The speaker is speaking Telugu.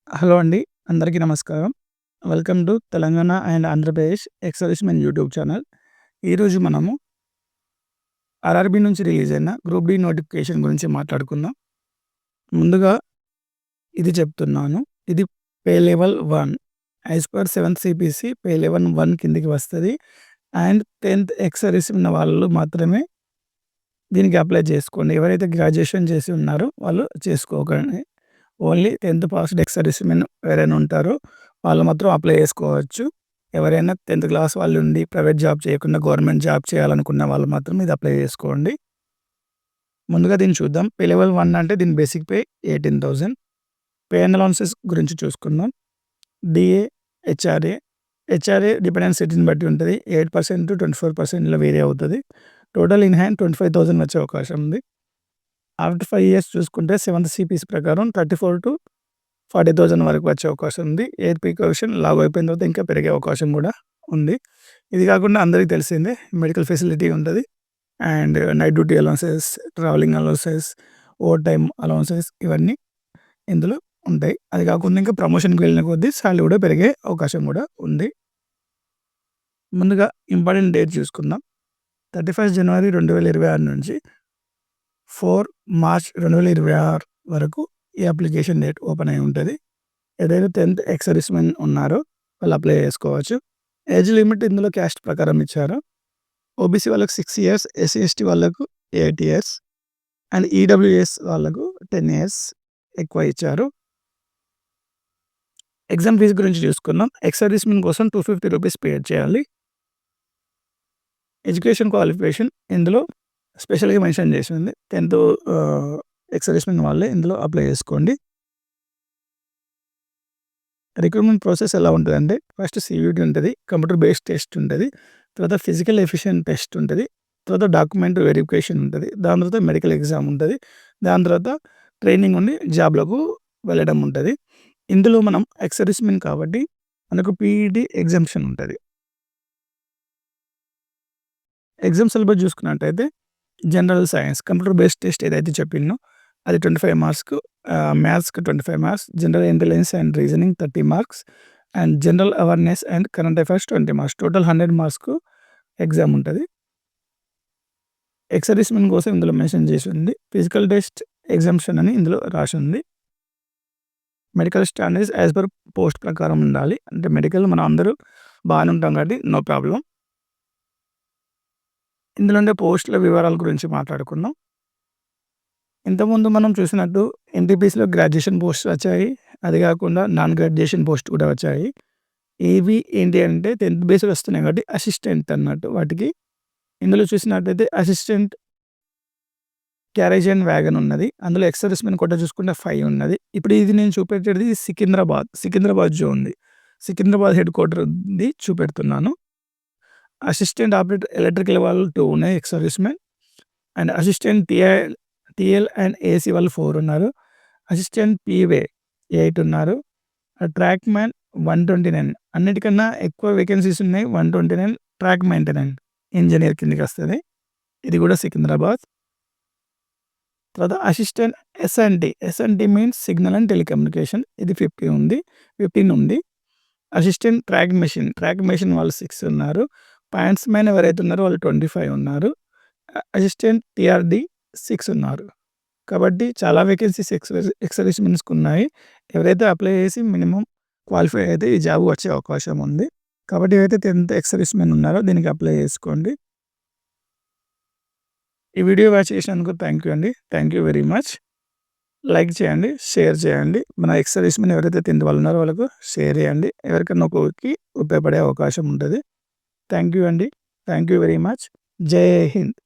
హలో అండి. అందరికీ నమస్కారం. Welcome to Telangana and Andhra Pradesh X-servicemen YouTube channel. ఈరోజు మనము ఆర్ఆర్‌బీ నుంచి రిలీజ్ అయిన గ్రూప్ డి నోటిఫికేషన్ గురించి మాట్లాడుకుందాం. ముందుగా ఇది చెప్తున్నాను. ఇది పే లెవెల్ 1 యాస్ పర్ 7థ్ సీపీసీ పే లెవెల్ 1 కిందకి వస్తది. అండ్ 10థ్ ఎక్స్ సర్వీస్ ఉన్న వాళ్ళు మాత్రమే దీనికి అప్లై చేసుకోండి. ఎవరైతే గ్రాడ్యుయేషన్ చేసి ఉన్నారో వాళ్ళు చేసుకోకండి. ఓన్లీ 10థ్ పాస్డ్ ఎక్స్ సర్వీస్‌మెన్ ఎవరైనా ఉంటారో వాళ్ళు మాత్రం అప్లై చేసుకోవచ్చు. ఎవరైనా 10థ్ క్లాస్ వాళ్ళు ఉండి ప్రైవేట్ జాబ్ చేయకుండా గవర్నమెంట్ జాబ్ చేయాలనుకున్న వాళ్ళు మాత్రం ఇది అప్లై చేసుకోండి. ముందుగా దీన్ని చూద్దాం. పే లెవెల్ 1 అంటే దీని basic pay 18,000. Pay and allowances గురించి చూసుకుందాం. DA, HRA. హెచ్ఆర్ఏ డిపెండెంట్ సిటీని బట్టి ఉంటది. 8% to 24%లో వేరీ అవుతది. టోటల్ ఇన్ హ్యాండ్ 25,000 వచ్చే అవకాశం ఉంది. ఆఫ్టర్ 5 ఇయర్స్ చూసుకుంటే 7థ్ సీపీసీ ప్రకారం 34,000-40,000 వరకు వచ్చే అవకాశం ఉంది. ఎయిర్ ప్రికాషన్ లాగు అయిపోయిన తర్వాత ఇంకా పెరిగే అవకాశం కూడా ఉంది. ఇది కాకుండా అందరికీ తెలిసిందే మెడికల్ ఫెసిలిటీ ఉంటది. And night duty allowances, travelling allowances, over time allowances ఇవన్నీ ఇందులో ఉంటాయి. అది కాకుండా ఇంకా ప్రమోషన్‌కి వెళ్ళిన కొద్దీ సాలరీ కూడా పెరిగే అవకాశం కూడా ఉంది. ముందుగా ఇంపార్టెంట్ డేట్ చూసుకుందాం. 31 జనవరి 2026 నుంచి 4 మార్చ్ 2026 వరకు ఈ అప్లికేషన్ డేట్ ఓపెన్ అయి ఉంటది. ఏదైతే 10థ్ ఎక్స్ సర్వీస్‌మెన్ ఉన్నారో వాళ్ళు అప్లై చేసుకోవచ్చు. ఏజ్ లిమిట్ ఇందులో క్యాస్ట్ ప్రకారం ఇచ్చారు. ఓబీసీ వాళ్ళకి 6 ఇయర్స్, ఎస్సీ, ఎస్టీ వాళ్ళకు 8 ఇయర్స్ అండ్ ఈడబ్ల్యూఎస్ వాళ్ళకు 10 ఇయర్స్ ఎక్కువ ఇచ్చారు. ఎగ్జామ్ ఫీజ్ గురించి చూసుకుందాం. ఎక్స్ సర్వీస్‌మెన్ కోసం ₹250 పే చేయాలి. ఎడ్యుకేషన్ క్వాలిఫికేషన్ ఇందులో స్పెషల్‌గా మెన్షన్ చేసి ఉంది. 10థ్ ఎక్స్ సర్వీస్‌మెన్ వాళ్ళే ఇందులో అప్లై చేసుకోండి. రిక్రూట్‌మెంట్ ప్రాసెస్ ఎలా ఉంటదంటే ఫస్ట్ సీయూటీ ఉంటది. కంప్యూటర్ బేస్డ్ టెస్ట్ ఉంటది. తర్వాత ఫిజికల్ ఎఫిషియెంట్ టెస్ట్ ఉంటది. తర్వాత డాక్యుమెంట్ వెరిఫికేషన్ ఉంటది. దాని తర్వాత మెడికల్ ఎగ్జామ్ ఉంటది. దాని తర్వాత ట్రైనింగ్ ఉండి జాబ్‌లోకి వెళ్ళడం ఉంటది. ఇందులో మనం ఎక్స్ సర్వీస్‌మెన్ కాబట్టి మనకు పీఈటీ ఎగ్జామ్షన్ ఉంటది. ఎగ్జామ్ సిలబస్ చూసుకున్నట్టయితే general science, computer based test ఏదైతే చెప్పినో అది 25 మార్క్స్‌కు, మ్యాథ్స్‌కి 25 marks, general intelligence and reasoning 30 marks and general awareness and current affairs 20 marks. Total 100 మార్క్స్‌కు ఎగ్జామ్ ఉంటది. ఎక్స్ సర్వీస్‌మెన్ కోసం ఇందులో మెన్షన్ చేసి ఉంది. ఫిజికల్ టెస్ట్ ఎగ్జామ్షన్ అని ఇందులో రాసి ఉంది. Medical standards as per post ప్రకారం ఉండాలి. అంటే మెడికల్ మనం అందరూ బాగానే ఉంటాం కాబట్టి నో ప్రాబ్లమ్. ఇందులో ఉండే పోస్టుల వివరాల గురించి మాట్లాడుకుందాం. ఇంతకుముందు మనం చూసినట్టు ఎన్‌టీపీసీలో గ్రాడ్యుయేషన్ పోస్ట్ వచ్చాయి. అది కాకుండా నాన్ గ్రాడ్యుయేషన్ పోస్ట్ కూడా వచ్చాయి. ఇవి ఏంటి అంటే 10థ్ బేస్డ్ వస్తున్నాయి కాబట్టి అసిస్టెంట్ అన్నట్టు వాటికి. ఇందులో చూసినట్టయితే అసిస్టెంట్ క్యారేజ్ అండ్ వ్యాగన్ ఉన్నది. అందులో ఎక్స్ సర్వీస్‌మెన్ కోటా చూసుకుంటే 5 ఉన్నది. ఇప్పుడు ఇది నేను చూపెట్టేది సికింద్రాబాద్ జోన్‌ది. సికింద్రాబాద్ హెడ్ క్వార్టర్ ఉంది చూపెడుతున్నాను. అసిస్టెంట్ ఆపరేటర్ ఎలక్ట్రికల్ వాళ్ళు 2 ఉన్నాయి ex servicemen. And assistant TL and AC వాళ్ళు 4 ఉన్నారు. అసిస్టెంట్ పీవే 8 ఉన్నారు. Track man 129. అన్నిటికన్నా ఎక్కువ వేకెన్సీస్ ఉన్నాయి. 129 ట్రాక్ మెయింటెనెన్స్ ఇంజినీర్ కిందకి వస్తది. ఇది కూడా సికింద్రాబాద్. తర్వాత assistant SNT means signal and telecommunication ఇది 15 ఉంది. అసిస్టెంట్ ట్రాక్ మెషిన్ వాళ్ళు 6 ఉన్నారు. పాయింట్స్ మ్యాన్ ఎవరైతే ఉన్నారో వాళ్ళు 25 ఉన్నారు. అసిస్టెంట్ టీఆర్‌డి 6 ఉన్నారు. కాబట్టి చాలా వేకెన్సీస్ ఎక్స్ సర్వీస్‌మెన్స్‌కి ఉన్నాయి. ఎవరైతే అప్లై చేసి మినిమమ్ క్వాలిఫై అయితే ఈ జాబ్ వచ్చే అవకాశం ఉంది. కాబట్టి ఎవరైతే 10థ్ ఎక్స్ సర్వీస్‌మెన్ ఉన్నారో దీనికి అప్లై చేసుకోండి. ఈ వీడియో వాచ్ చేసినందుకు థాంక్ యూ అండి. Thank you very much. Like చేయండి, షేర్ చేయండి. మన ఎక్స్ సర్వీస్‌మెన్ ఎవరైతే 10థ్ వాళ్ళు ఉన్నారో వాళ్ళకు షేర్ చేయండి. ఎవరికన్నా ఒకరికి ఉపయోగపడే అవకాశం ఉంటది. థాంక్ యూ అండి. Thank you very much. జై హింద్.